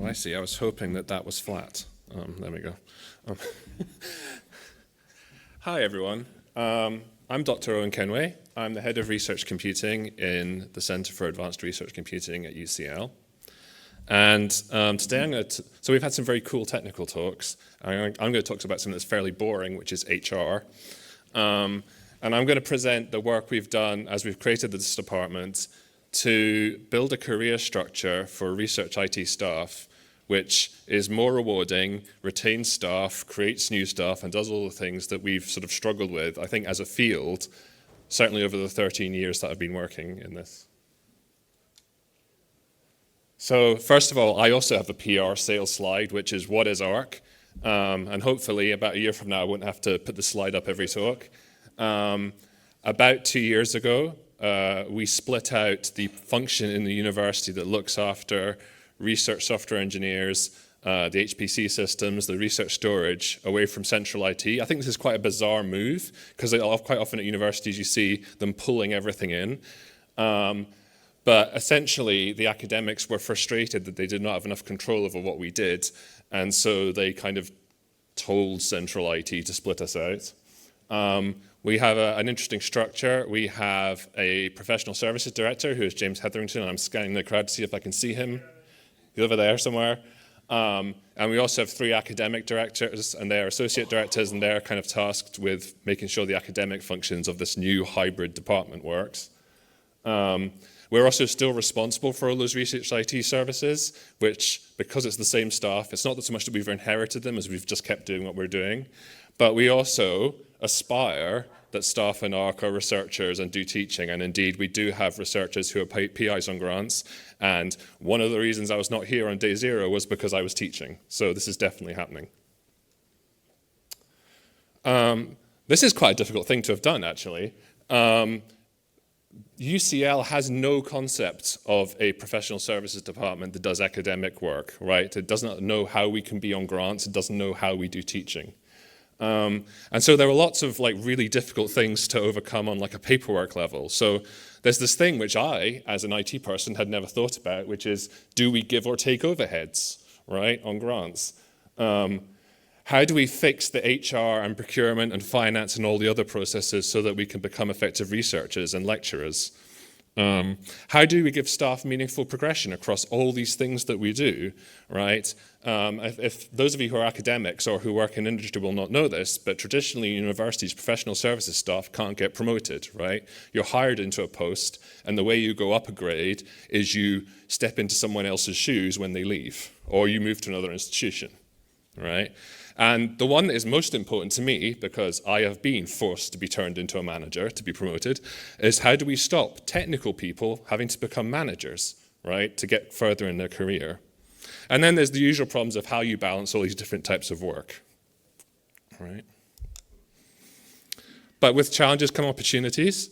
Oh, I see. I was hoping that that was flat. There we go. Hi, everyone. I'm Dr. Owain Kenway. I'm the head of research computing in the Center for Advanced Research Computing at UCL. And today so we've had some very cool technical talks. I'm going to talk about something that's fairly boring, which is HR. And I'm going to present the work we've done as we've created this department to build a career structure for research IT staff, which is more rewarding, retains staff, creates new staff, and does all the things that we've sort of struggled with, I think, as a field, certainly over the 13 years that I've been working in this. So first of all, I also have a PR sales slide, which is what is ARC? And hopefully about a year from now, I won't have to put the slide up every talk. About 2 years ago, we split out the function in the university that looks after research software engineers, the HPC systems, the research storage, away from central IT. I think this is quite a bizarre move, because quite often at universities you see them pulling everything in. But essentially, the academics were frustrated that they did not have enough control over what we did, and so they kind of told central IT to split us out. We have an interesting structure. We have a professional services director, who is James Hetherington, and I'm scanning the crowd to see if I can see him. He's over there somewhere. And we also have 3 academic directors, and they're associate directors, and they're kind of tasked with making sure the academic functions of this new hybrid department works. We're also still responsible for all those research IT services, which, because it's the same staff, it's not so much that we've inherited them as we've just kept doing what we're doing, but we also aspire that staff in ARC are researchers and do teaching, and indeed we do have researchers who are PIs on grants, and one of the reasons I was not here on day 0 was because I was teaching, so this is definitely happening. This is quite a difficult thing to have done, actually. UCL has no concept of a professional services department that does academic work, right? It doesn't know how we can be on grants, it doesn't know how we do teaching. And so there are lots of really difficult things to overcome on a paperwork level. So there's this thing which I, as an IT person, had never thought about, which is, do we give or take overheads, right, on grants? How do we fix the HR and procurement and finance and all the other processes so that we can become effective researchers and lecturers? How do we give staff meaningful progression across all these things that we do, right? If those of you who are academics or who work in industry will not know this, but traditionally universities, professional services staff can't get promoted, right? You're hired into a post, and the way you go up a grade is you step into someone else's shoes when they leave, or you move to another institution, right? And the one that is most important to me, because I have been forced to be turned into a manager to be promoted, is how do we stop technical people having to become managers, right, to get further in their career? And then there's the usual problems of how you balance all these different types of work, right? But with challenges come opportunities.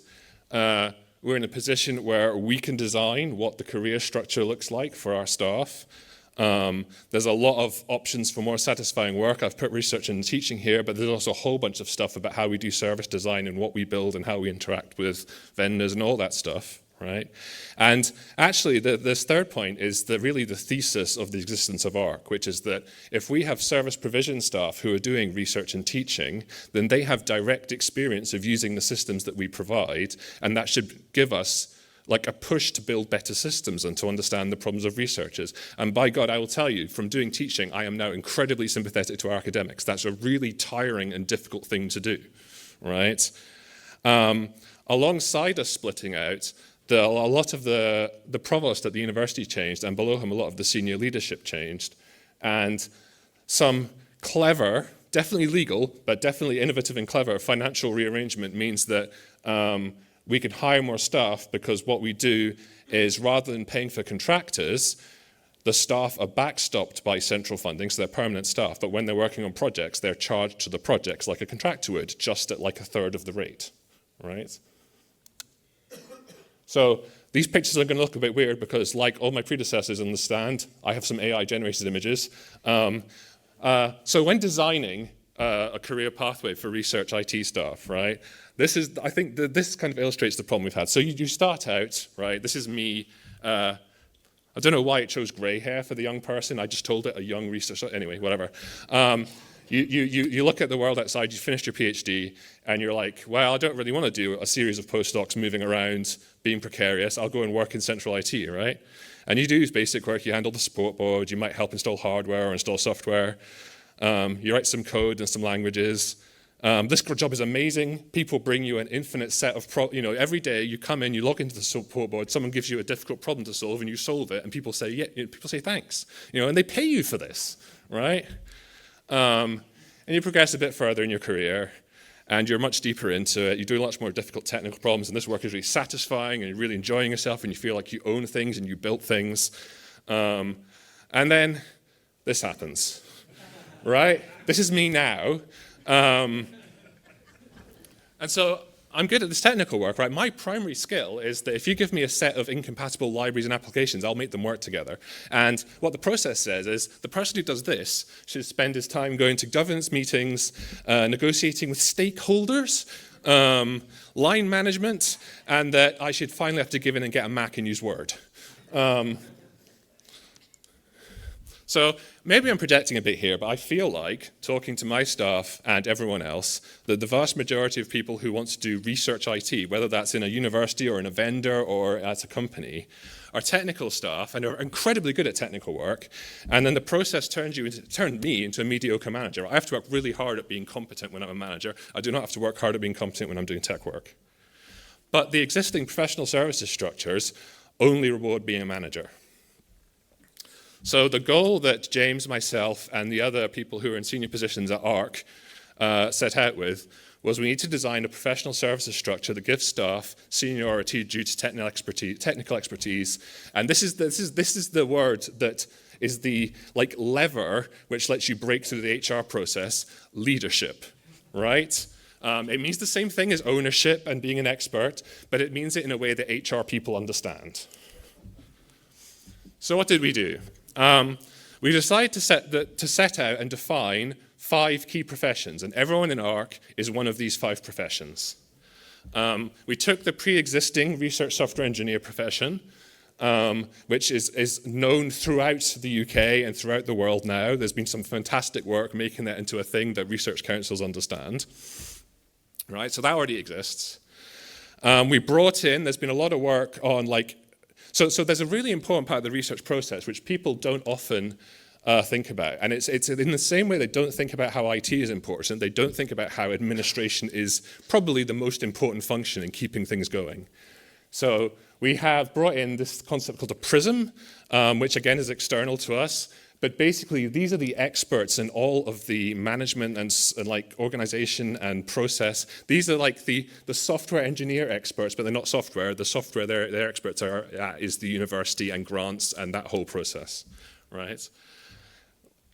We're in a position where we can design what the career structure looks like for our staff. There's a lot of options for more satisfying work. I've put research and teaching here, but there's also a whole bunch of stuff about how we do service design and what we build and how we interact with vendors and all that stuff, right? And actually, this third point is really the thesis of the existence of ARC, which is that if we have service provision staff who are doing research and teaching, then they have direct experience of using the systems that we provide, and that should give us a push to build better systems and to understand the problems of researchers. And by God, I will tell you, from doing teaching, I am now incredibly sympathetic to our academics. That's a really tiring and difficult thing to do, right? Alongside us splitting out, a lot of the provost at the university changed, and below him a lot of the senior leadership changed. And some clever, definitely legal, but definitely innovative and clever financial rearrangement means that we can hire more staff, because what we do is, rather than paying for contractors, the staff are backstopped by central funding, so they're permanent staff, but when they're working on projects, they're charged to the projects like a contractor would, just at a third of the rate, right? So these pictures are going to look a bit weird, because like all my predecessors in the stand, I have some AI-generated images. So when designing a career pathway for research IT staff, right? I think this kind of illustrates the problem we've had. So you start out, right? This is me. I don't know why it chose grey hair for the young person. I just told it a young researcher. Anyway, whatever. You look at the world outside, you finished your PhD, and you're like, well, I don't really want to do a series of postdocs moving around, being precarious. I'll go and work in central IT, right? And you do basic work. You handle the support board. You might help install hardware or install software. You write some code and some languages. This job is amazing. People bring you an infinite set of every day you come in, you log into the support board, someone gives you a difficult problem to solve, and you solve it, and people say, yeah, people say thanks, and they pay you for this, right? And you progress a bit further in your career, and you're much deeper into it. You do lots more difficult technical problems, and this work is really satisfying, and you're really enjoying yourself, and you feel like you own things and you built things. And then this happens, right? This is me now. And so I'm good at this technical work, right? My primary skill is that if you give me a set of incompatible libraries and applications, I'll make them work together. And what the process says is the person who does this should spend his time going to governance meetings, negotiating with stakeholders, line management, and that I should finally have to give in and get a Mac and use Word. So maybe I'm projecting a bit here, but I feel like, talking to my staff and everyone else, that the vast majority of people who want to do research IT, whether that's in a university or in a vendor or at a company, are technical staff and are incredibly good at technical work, and then the process turned me into a mediocre manager. I have to work really hard at being competent when I'm a manager. I do not have to work hard at being competent when I'm doing tech work. But the existing professional services structures only reward being a manager. So the goal that James, myself, and the other people who are in senior positions at ARC set out with was we need to design a professional services structure that gives staff seniority due to technical expertise. And this is the word that is the lever which lets you break through the HR process: leadership, right? It means the same thing as ownership and being an expert, but it means it in a way that HR people understand. So what did we do? We decided to set out and define 5 key professions, and everyone in ARC is one of these 5 professions. We took the pre-existing research software engineer profession, which is known throughout the UK and throughout the world now. There's been some fantastic work making that into a thing that research councils understand. Right, so that already exists. We brought in, there's been a lot of work on So there's a really important part of the research process which people don't often think about. And it's in the same way they don't think about how IT is important, they don't think about how administration is probably the most important function in keeping things going. So we have brought in this concept called a prism, which again is external to us. But basically, these are the experts in all of the management and organization and process. These are the software engineer experts, but they're not software. The software their experts are is the university and grants and that whole process, right?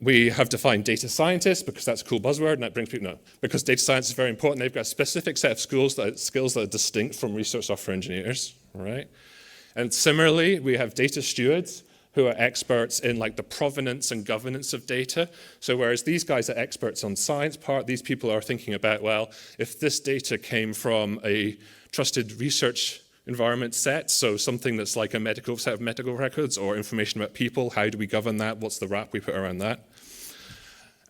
We have defined data scientists because that's a cool buzzword and that brings people, no, because data science is very important. They've got a specific set of skills that are distinct from research software engineers, right? And similarly, we have data stewards, who are experts in the provenance and governance of data. So whereas these guys are experts on science part, these people are thinking about, well, if this data came from a trusted research environment set, so something that's like a set of medical records or information about people, how do we govern that? What's the wrap we put around that?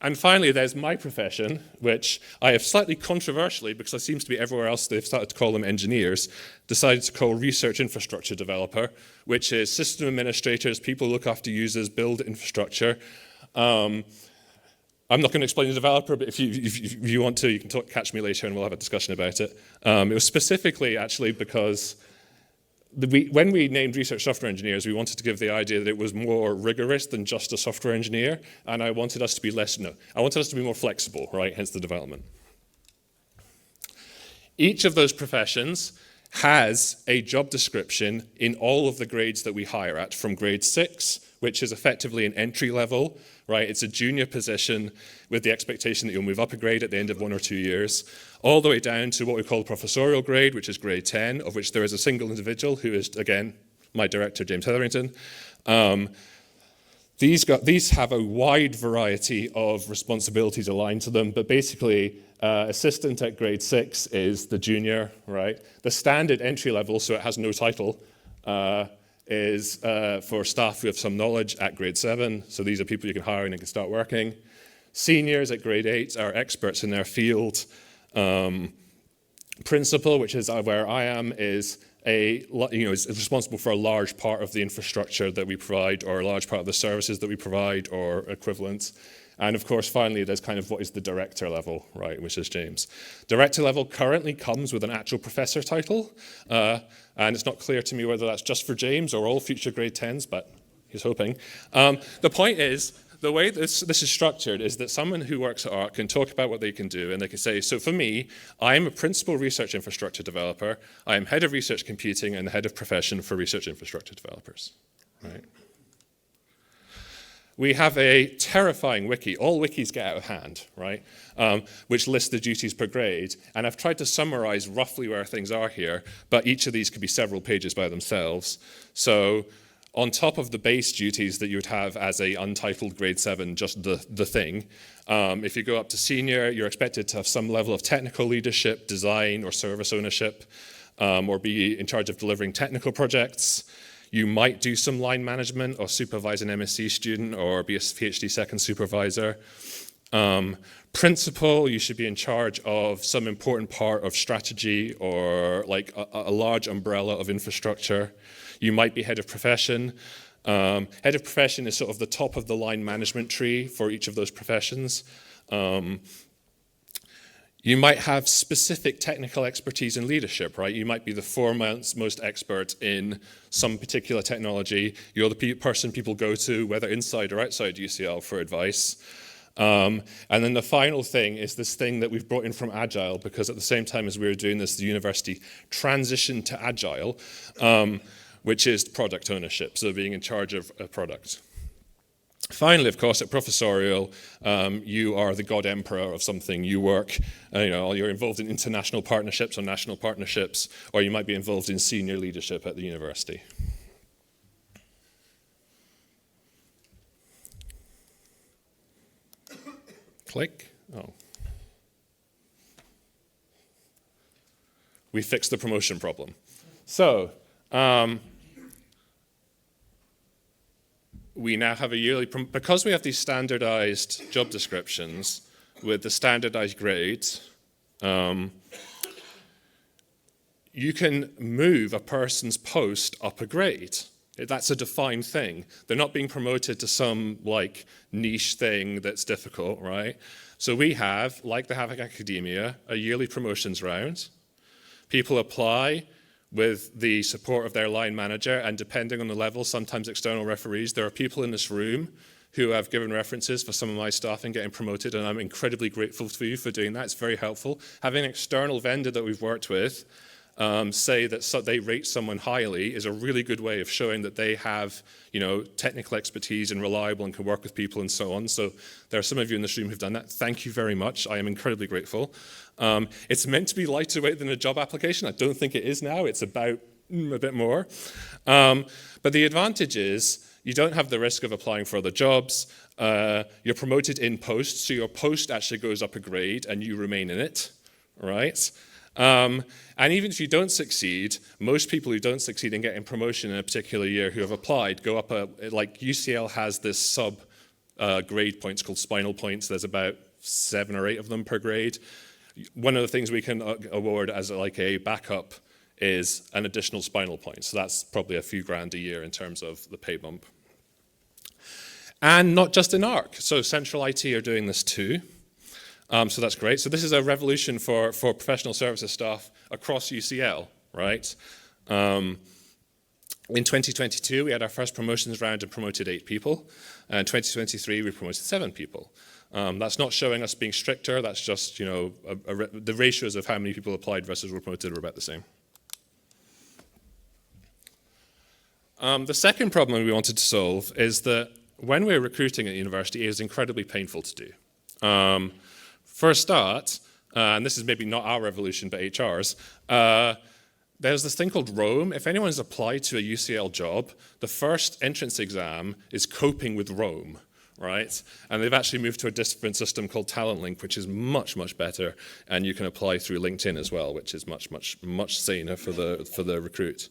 And finally, there's my profession, which I have slightly controversially, because it seems to be everywhere else they've started to call them engineers, decided to call research infrastructure developer, which is system administrators, people who look after users, build infrastructure. I'm not going to explain the developer, but if you want to, you can catch me later and we'll have a discussion about it. It was specifically actually because when we named research software engineers, we wanted to give the idea that it was more rigorous than just a software engineer, and I wanted us to be more flexible, right? Hence the development. Each of those professions has a job description in all of the grades that we hire at, from grade 6, which is effectively an entry level, right? It's a junior position with the expectation that you'll move up a grade at the end of 1 or 2 years, all the way down to what we call the professorial grade, which is grade 10, of which there is a single individual who is, again, my director, James Hetherington. These have a wide variety of responsibilities aligned to them, but basically, assistant at grade 6 is the junior, right? The standard entry level, so it has no title, is for staff who have some knowledge at grade 7. So these are people you can hire and they can start working. Seniors at grade 8 are experts in their field. Principal, which is where I am, is is responsible for a large part of the infrastructure that we provide, or a large part of the services that we provide, or equivalent. And of course, finally, there's kind of what is the director level, right, which is James. Director level currently comes with an actual professor title, and it's not clear to me whether that's just for James or all future grade 10s, but he's hoping. The point is, the way this is structured is that someone who works at ARC can talk about what they can do, and they can say, so for me, I'm a principal research infrastructure developer, I am head of research computing and the head of profession for research infrastructure developers, right? We have a terrifying wiki. All wikis get out of hand, right? Which lists the duties per grade. And I've tried to summarize roughly where things are here, but each of these could be several pages by themselves. So on top of the base duties that you would have as a untitled grade 7, just the thing, if you go up to senior, you're expected to have some level of technical leadership, design, or service ownership, or be in charge of delivering technical projects. You might do some line management or supervise an MSc student or be a PhD second supervisor. Principal, you should be in charge of some important part of strategy or like a large umbrella of infrastructure. You might be head of profession. Head of profession is sort of the top of the line management tree for each of those professions. You might have specific technical expertise in leadership, right? You might be the foremost most expert in some particular technology. You're the person people go to, whether inside or outside UCL, for advice. And then the final thing is this thing that we've brought in from Agile, because at the same time as we were doing this, the university transitioned to Agile, which is product ownership, so being in charge of a product. Finally, of course, at professorial, you are the god emperor of something. You work, you're involved in international partnerships or national partnerships, or you might be involved in senior leadership at the university. Click. Oh. We fixed the promotion problem. So, we now have a yearly, because we have these standardized job descriptions with the standardized grades, you can move a person's post up a grade. That's a defined thing. They're not being promoted to some like niche thing that's difficult, right? So we have, like they have in academia, a yearly promotions round. People apply with the support of their line manager, and depending on the level, sometimes external referees. There are people in this room who have given references for some of my staff in getting promoted, and I'm incredibly grateful to you for doing that. It's very helpful. Having an external vendor that we've worked with say that they rate someone highly is a really good way of showing that they have, technical expertise and reliable and can work with people and so on. So there are some of you in this room who've done that. Thank you very much. I am incredibly grateful. It's meant to be lighter weight than a job application. I don't think it is now. It's about a bit more. But the advantage is you don't have the risk of applying for other jobs. You're promoted in post, so your post actually goes up a grade and you remain in it, right? And even if you don't succeed, most people who don't succeed in getting promotion in a particular year who have applied go up like UCL has this sub grade points called spinal points. There's about 7 or 8 of them per grade. One of the things we can award as like a backup is an additional spinal point. So that's probably a few grand a year in terms of the pay bump. And not just in ARC. So Central IT are doing this too. So that's great. So this is a revolution for professional services staff across UCL, right? In 2022, we had our first promotions round and promoted 8 people. And in 2023, we promoted 7 people. That's not showing us being stricter. That's just, the ratios of how many people applied versus were promoted were about the same. The second problem we wanted to solve is that when we're recruiting at university, it is incredibly painful to do. For a start, and this is maybe not our revolution, but HR's, there's this thing called Rome. If anyone's applied to a UCL job, the first entrance exam is coping with Rome, right? And they've actually moved to a different system called TalentLink, which is much, much better, and you can apply through LinkedIn as well, which is much, much, much saner for the recruit.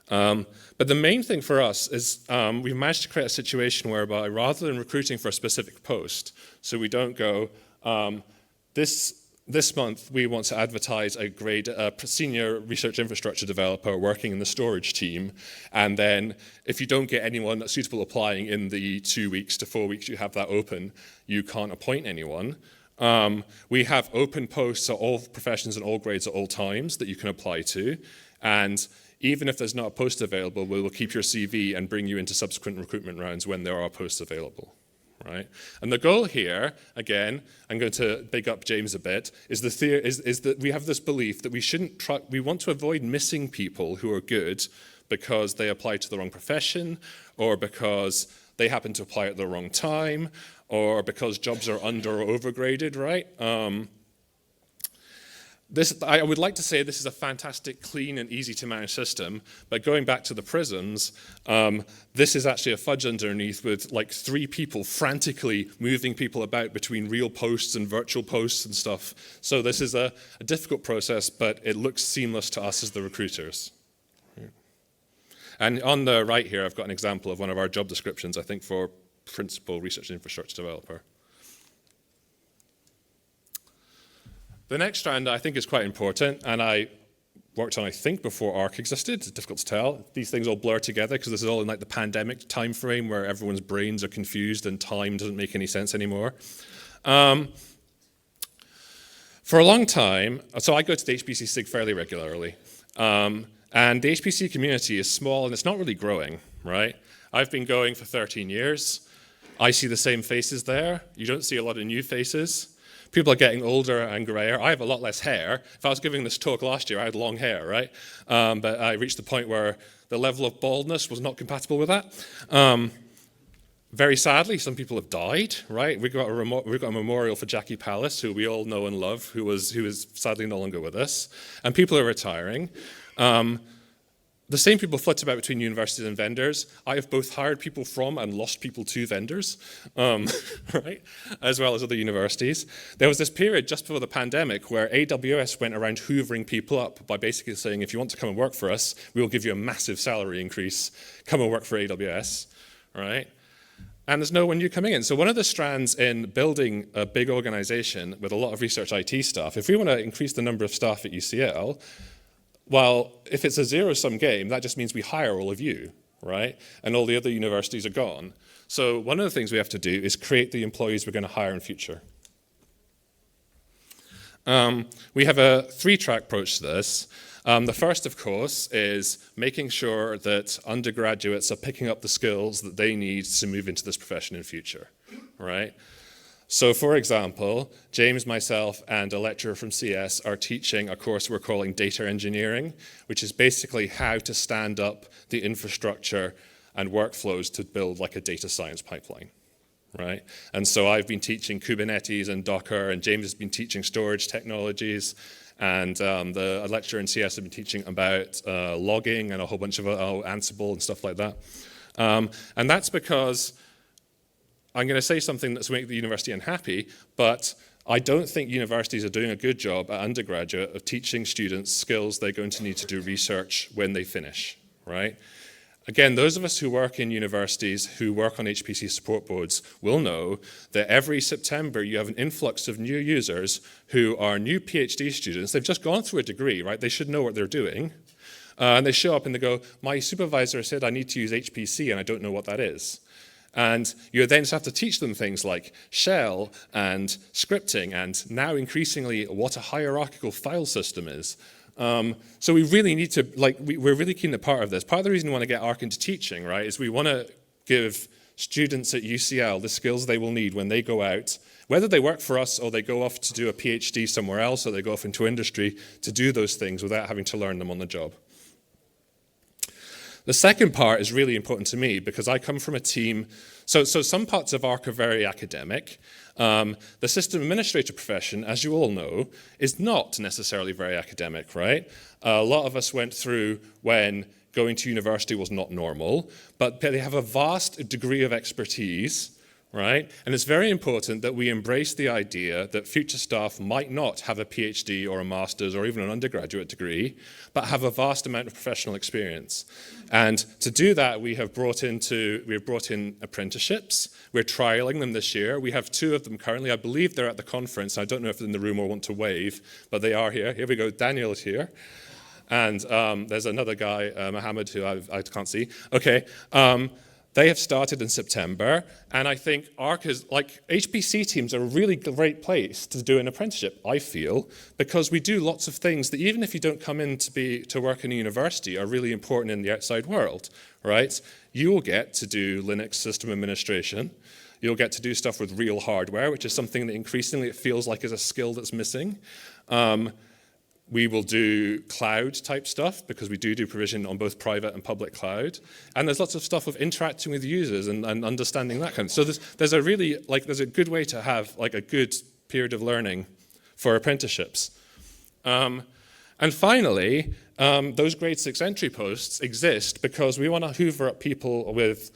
But the main thing for us is we've managed to create a situation whereby rather than recruiting for a specific post, so we don't go, this month we want to advertise a senior research infrastructure developer working in the storage team, and then if you don't get anyone that's suitable applying in the 2 weeks to 4 weeks you have that open, you can't appoint anyone. We have open posts at all professions and all grades at all times that you can apply to, and even if there's not a post available, we will keep your CV and bring you into subsequent recruitment rounds when there are posts available. Right? And the goal here, again, I'm going to big up James a bit, is that we have this belief that we want to avoid missing people who are good because they apply to the wrong profession, or because they happen to apply at the wrong time, or because jobs are under or overgraded, right? I would like to say this is a fantastic, clean, and easy to manage system, but going back to the prisms, this is actually a fudge underneath with like 3 people frantically moving people about between real posts and virtual posts and stuff. So this is a difficult process, but it looks seamless to us as the recruiters. And on the right here, I've got an example of one of our job descriptions, I think, for principal research infrastructure developer. The next strand I think is quite important, and I worked on, I think, before ARC existed. It's difficult to tell. These things all blur together because this is all in like the pandemic time frame where everyone's brains are confused and time doesn't make any sense anymore. For a long time, so I go to the HPC SIG fairly regularly, and the HPC community is small and it's not really growing, right? I've been going for 13 years. I see the same faces there. You don't see a lot of new faces. People are getting older and grayer. I have a lot less hair. If I was giving this talk last year, I had long hair, right? But I reached the point where the level of baldness was not compatible with that. Very sadly, some people have died, right? We've got a memorial for Jacky Pallas, who we all know and love, who is sadly no longer with us. And people are retiring. The same people flit about between universities and vendors. I have both hired people from and lost people to vendors, right, as well as other universities. There was this period just before the pandemic where AWS went around hoovering people up by basically saying, if you want to come and work for us, we will give you a massive salary increase. Come and work for AWS, right? And there's no one new coming in. So one of the strands in building a big organization with a lot of research IT staff, if we want to increase the number of staff at UCL, well, if it's a zero-sum game, that just means we hire all of you, right? And all the other universities are gone. So one of the things we have to do is create the employees we're going to hire in future. We have a 3-track approach to this. The first, of course, is making sure that undergraduates are picking up the skills that they need to move into this profession in future, right? So, for example, James, myself, and a lecturer from CS are teaching a course we're calling Data Engineering, which is basically how to stand up the infrastructure and workflows to build like a data science pipeline, right? And so I've been teaching Kubernetes and Docker, and James has been teaching storage technologies, and the lecturer in CS has been teaching about logging and a whole bunch of Ansible and stuff like that. And that's because I'm going to say something that's making the university unhappy, but I don't think universities are doing a good job at undergraduate of teaching students skills they're going to need to do research when they finish, right? Again, those of us who work in universities, who work on HPC support boards, will know that every September you have an influx of new users who are new PhD students. They've just gone through a degree, right? They should know what they're doing. And they show up and they go, my supervisor said I need to use HPC and I don't know what that is. And you then just have to teach them things like shell and scripting and now increasingly what a hierarchical file system is. So we really need to, we're really keen to be part of this. Part of the reason we want to get ARC into teaching, right, is we want to give students at UCL the skills they will need when they go out, whether they work for us or they go off to do a PhD somewhere else or they go off into industry, to do those things without having to learn them on the job. The second part is really important to me because I come from a team, so some parts of ARC are very academic. The system administrator profession, as you all know, is not necessarily very academic, right? A lot of us went through when going to university was not normal, but they have a vast degree of expertise, right? And it's very important that we embrace the idea that future staff might not have a PhD or a master's or even an undergraduate degree, but have a vast amount of professional experience. And to do that, we have brought in apprenticeships. We're trialing them this year. We have 2 of them currently. I believe they're at the conference. I don't know if they're in the room or want to wave, but they are here. Here we go. Daniel is here. And there's another guy, Mohammed, who I can't see. Okay. They have started in September, and I think ARC is, like, HPC teams are a really great place to do an apprenticeship, I feel, because we do lots of things that even if you don't come in to work in a university are really important in the outside world, right? You will get to do Linux system administration. You'll get to do stuff with real hardware, which is something that increasingly it feels like is a skill that's missing. We will do cloud type stuff because we do provision on both private and public cloud. And there's lots of stuff of interacting with users and understanding that kind of. So there's a really, there's a good way to have a good period of learning for apprenticeships. And finally, those grade 6 entry posts exist because we want to hoover up people with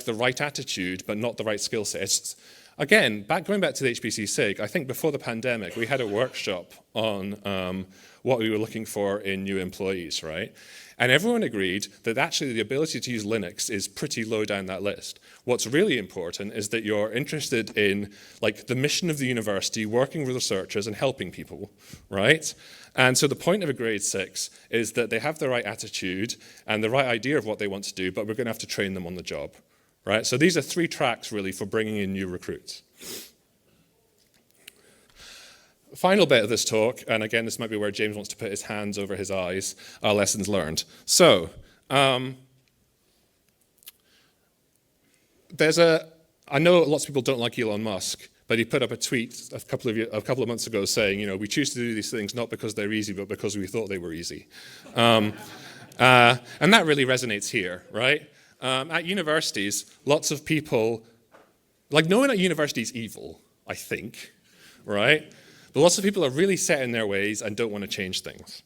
the right attitude but not the right skill sets. Again, going back to the HPC SIG, I think before the pandemic, we had a workshop on what we were looking for in new employees, right? And everyone agreed that actually the ability to use Linux is pretty low down that list. What's really important is that you're interested in the mission of the university, working with researchers and helping people, right? And so the point of a grade 6 is that they have the right attitude and the right idea of what they want to do, but we're going to have to train them on the job. Right? So these are 3 tracks, really, for bringing in new recruits. Final bit of this talk, and again, this might be where James wants to put his hands over his eyes, are lessons learned. So, I know lots of people don't like Elon Musk, but he put up a tweet a couple of months ago saying, we choose to do these things not because they're easy, but because we thought they were easy. And that really resonates here, right? At universities, lots of people, no one at university is evil, I think, right? But lots of people are really set in their ways and don't want to change things.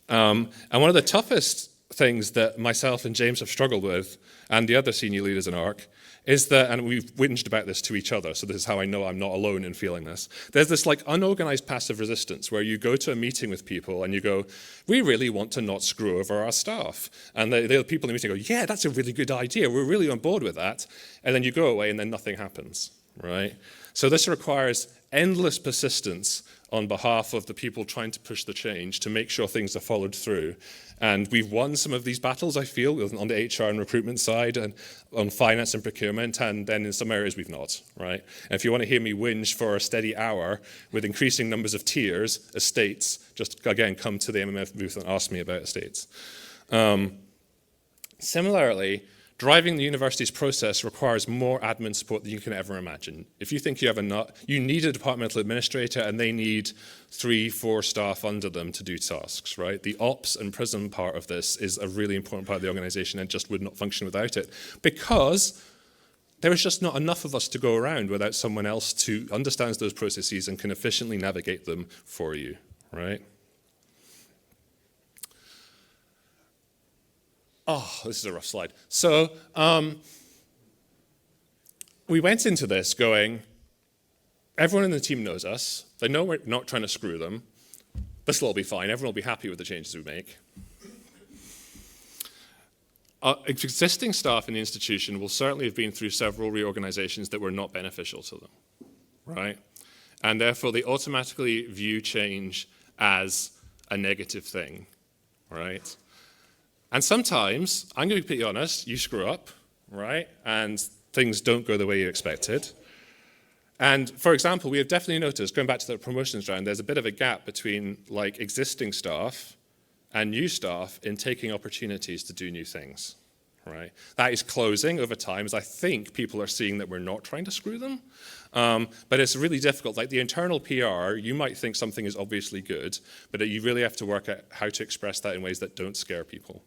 And one of the toughest things that myself and James have struggled with, and the other senior leaders in ARC, is that, and we've whinged about this to each other, so this is how I know I'm not alone in feeling this. There's this unorganized passive resistance where you go to a meeting with people and you go, we really want to not screw over our staff. And the people in the meeting go, yeah, that's a really good idea. We're really on board with that. And then you go away and then nothing happens, right? So this requires endless persistence on behalf of the people trying to push the change to make sure things are followed through. And we've won some of these battles, I feel, on the HR and recruitment side, and on finance and procurement, and then in some areas we've not, right? And if you want to hear me whinge for a steady hour with increasing numbers of tiers, estates, just again, come to the MMF booth and ask me about estates. Similarly, driving the university's process requires more admin support than you can ever imagine. If you think you need a departmental administrator and they need 3-4 staff under them to do tasks, right? The ops and PRISM part of this is a really important part of the organization and just would not function without it, because there is just not enough of us to go around without someone else who understands those processes and can efficiently navigate them for you, right? Oh, this is a rough slide. So we went into this going, everyone in the team knows us. They know we're not trying to screw them. This will all be fine. Everyone will be happy with the changes we make. Existing staff in the institution will certainly have been through several reorganizations that were not beneficial to them, right? And therefore, they automatically view change as a negative thing, right? And sometimes, I'm going to be pretty honest, you screw up, right? And things don't go the way you expected. And for example, we have definitely noticed, going back to the promotions round, there's a bit of a gap between existing staff and new staff in taking opportunities to do new things, right? That is closing over time, as I think people are seeing that we're not trying to screw them. But it's really difficult. The internal PR, you might think something is obviously good, but you really have to work out how to express that in ways that don't scare people.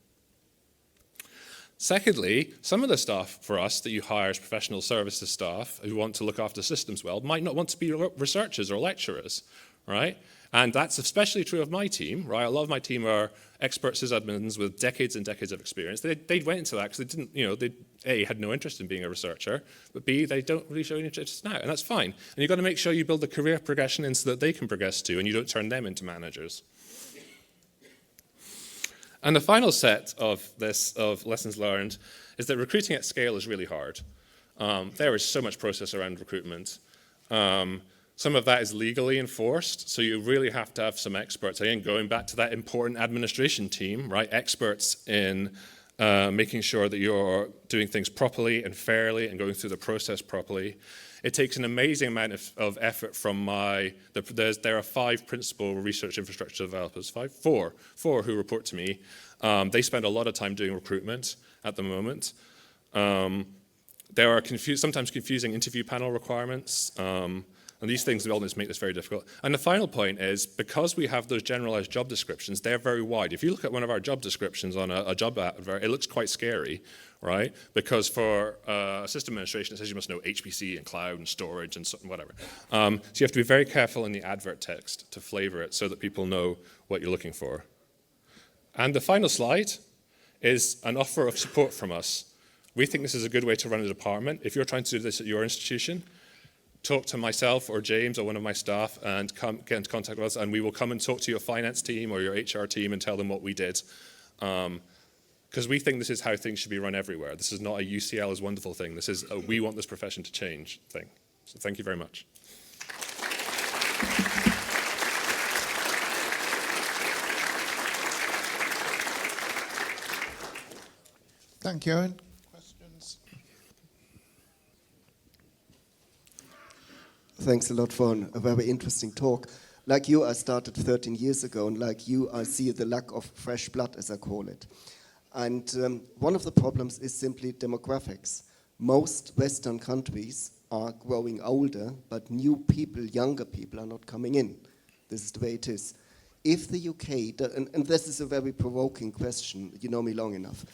Secondly, some of the staff for us that you hire as professional services staff who want to look after systems well might not want to be researchers or lecturers, right? And that's especially true of my team, right? A lot of my team are expert sysadmins with decades and decades of experience. They went into that because they didn't, they A, had no interest in being a researcher, but B, they don't really show any interest now, and that's fine. And you've got to make sure you build the career progression in so that they can progress too, and you don't turn them into managers. And the final set of lessons learned is that recruiting at scale is really hard. There is so much process around recruitment. Some of that is legally enforced, so you really have to have some experts. Again, going back to that important administration team, right? Experts in making sure that you're doing things properly and fairly and going through the process properly. It takes an amazing amount of effort from there are 5 principal research infrastructure developers, four who report to me. They spend a lot of time doing recruitment at the moment. There are sometimes confusing interview panel requirements. And these things all just make this very difficult. And the final point is, because we have those generalized job descriptions, they're very wide. If you look at one of our job descriptions on a job advert, it looks quite scary, right? Because for system administration, it says you must know HPC and cloud and storage and whatever. So you have to be very careful in the advert text to flavor it so that people know what you're looking for. And the final slide is an offer of support from us. We think this is a good way to run a department. If you're trying to do this at your institution, talk to myself or James or one of my staff and get into contact with us, and we will come and talk to your finance team or your HR team and tell them what we did. Because we think this is how things should be run everywhere. This is not a UCL is wonderful thing. This is a we want this profession to change thing. So thank you very much. Thank you, Owain. Questions? Thanks a lot for a very interesting talk. Like you, I started 13 years ago, and like you, I see the lack of fresh blood, as I call it. And one of the problems is simply demographics. Most Western countries are growing older, but new people, younger people, are not coming in. This is the way it is. If the UK, and this is a very provoking question, you know me long enough.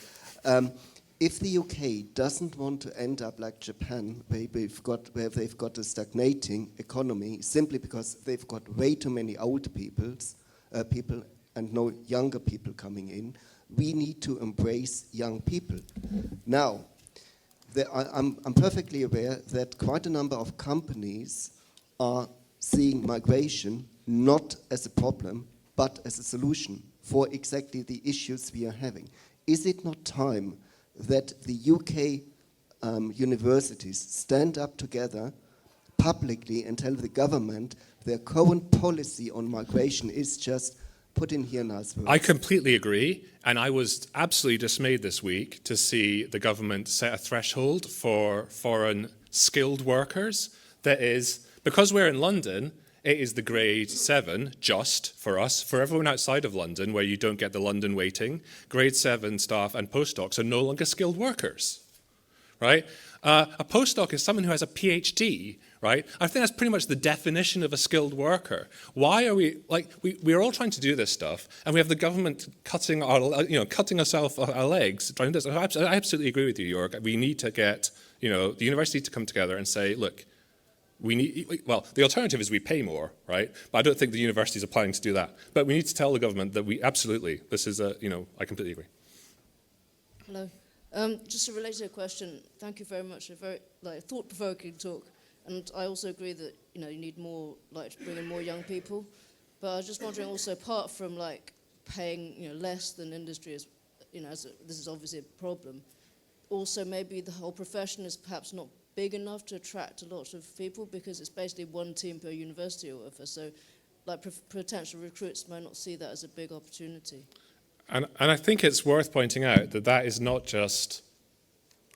If the UK doesn't want to end up like Japan, where they've got a stagnating economy, simply because they've got way too many old people and no younger people coming in, we need to embrace young people. Now, I'm perfectly aware that quite a number of companies are seeing migration not as a problem, but as a solution for exactly the issues we are having. Is it not time that the UK universities stand up together publicly and tell the government their current policy on migration is just put in here nice words? I completely agree, and I was absolutely dismayed this week to see the government set a threshold for foreign skilled workers. That is, because we're in London, it is the grade 7, just for us. For everyone outside of London, where you don't get the London weighting, grade 7 staff and postdocs are no longer skilled workers, right? A postdoc is someone who has a PhD, right? I think that's pretty much the definition of a skilled worker. Why are we, we're all trying to do this stuff, and we have the government cutting us off our legs trying to do this. I absolutely agree with you, Jörg. We need to get, the university to come together and say, look, the alternative is we pay more, right? But I don't think the universities are planning to do that. But we need to tell the government that this is I completely agree. Hello. Just a related question. Thank you very much. A very thought-provoking talk. And I also agree that you need more, to bring in more young people. But I was just wondering also, apart from paying less than industry, as this is obviously a problem. Also, maybe the whole profession is perhaps not big enough to attract a lot of people because it's basically one team per university or whatever. So, potential recruits might not see that as a big opportunity. And I think it's worth pointing out that is not just.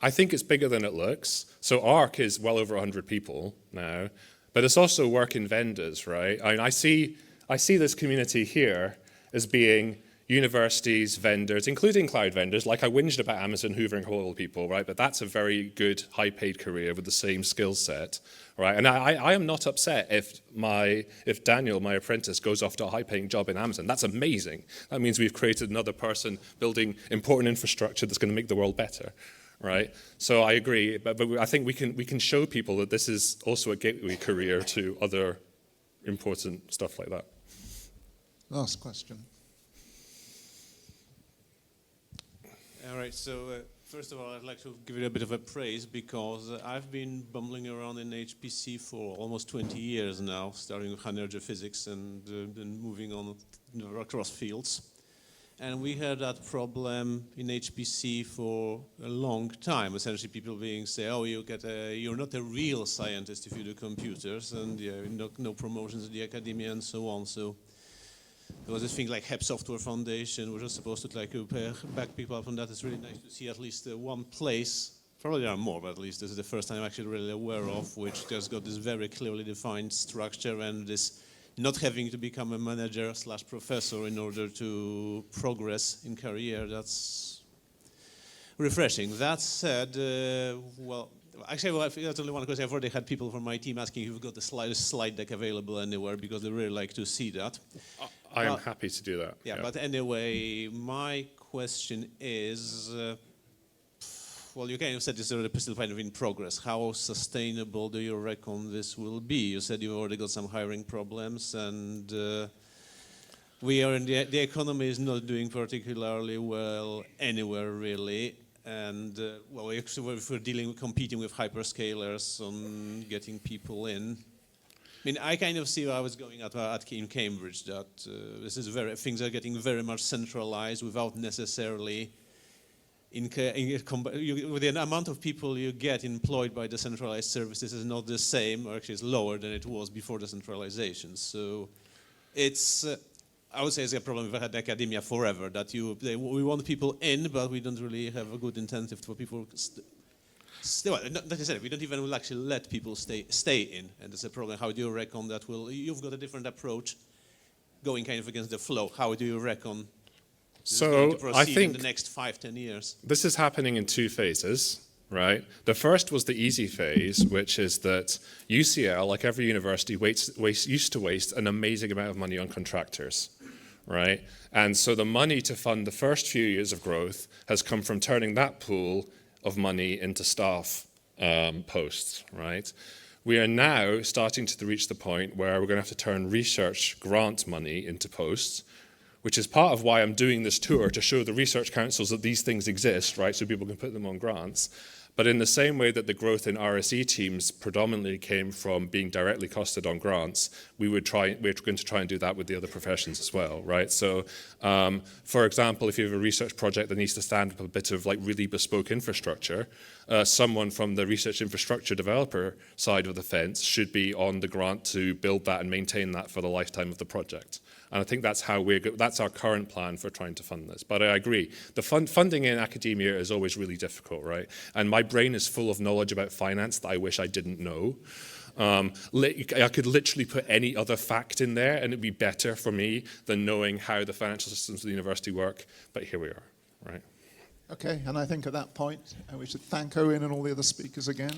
I think it's bigger than it looks. So ARC is well over 100 people now, but it's also work in vendors, right? I see this community here as being universities, vendors, including cloud vendors. I whinged about Amazon hoovering whole people, right? But that's a very good, high-paid career with the same skill set, right? And I am not upset if Daniel, my apprentice, goes off to a high-paying job in Amazon. That's amazing. That means we've created another person building important infrastructure that's going to make the world better, right? So I agree, but I think we can show people that this is also a gateway career to other important stuff like that. Last question. All right, so first of all, I'd like to give you a bit of a praise because I've been bumbling around in HPC for almost 20 years now, starting with high energy physics and then moving on across fields. And we had that problem in HPC for a long time. Essentially, people being say, "Oh, you're not a real scientist if you do computers, and no promotions in the academia and so on." So there was this thing like HEP Software Foundation, which was supposed to back people up on that. It's really nice to see at least one place. Probably there are more, but at least this is the first time I'm actually really aware of, which has got this very clearly defined structure and this not having to become a manager / professor in order to progress in career. That's refreshing. That said, actually, I think that's only one question. I've already had people from my team asking if you've got the slide deck available anywhere because they really like to see that. I am happy to do that. Yeah, but anyway, my question is, you kind of said this is still kind of in progress. How sustainable do you reckon this will be? You said you've already got some hiring problems, and we are in the economy is not doing particularly well anywhere really. And if we're competing with hyperscalers on getting people in. I mean, I kind of see what I was going at in Cambridge that things are getting very much centralized without necessarily with the amount of people you get employed by the centralized services is not the same, or actually it's lower than it was before the centralization. So it's, I would say it's a problem we've had in academia forever, that we want people in, but we don't really have a good incentive for people not necessarily, we don't even actually let people stay in, and it's a problem. How do you reckon that you've got a different approach going kind of against the flow. How do you reckon So I think in the next 5-10 years? This is happening in two phases, right? The first was the easy phase, which is that UCL, like every university, used to waste an amazing amount of money on contractors, right? And so the money to fund the first few years of growth has come from turning that pool of money into staff posts, right? We are now starting to reach the point where we're going to have to turn research grant money into posts, which is part of why I'm doing this tour, to show the research councils that these things exist, right, so people can put them on grants. But in the same way that the growth in RSE teams predominantly came from being directly costed on grants, we're going to try and do that with the other professions as well, right? So, for example, if you have a research project that needs to stand up a bit of like really bespoke infrastructure, someone from the research infrastructure developer side of the fence should be on the grant to build that and maintain that for the lifetime of the project. And I think that's that's our current plan for trying to fund this. But I agree, the funding in academia is always really difficult, right? And my brain is full of knowledge about finance that I wish I didn't know. I could literally put any other fact in there and it'd be better for me than knowing how the financial systems of the university work. But here we are, right? Okay, and I think at that point we should thank Owain and all the other speakers again.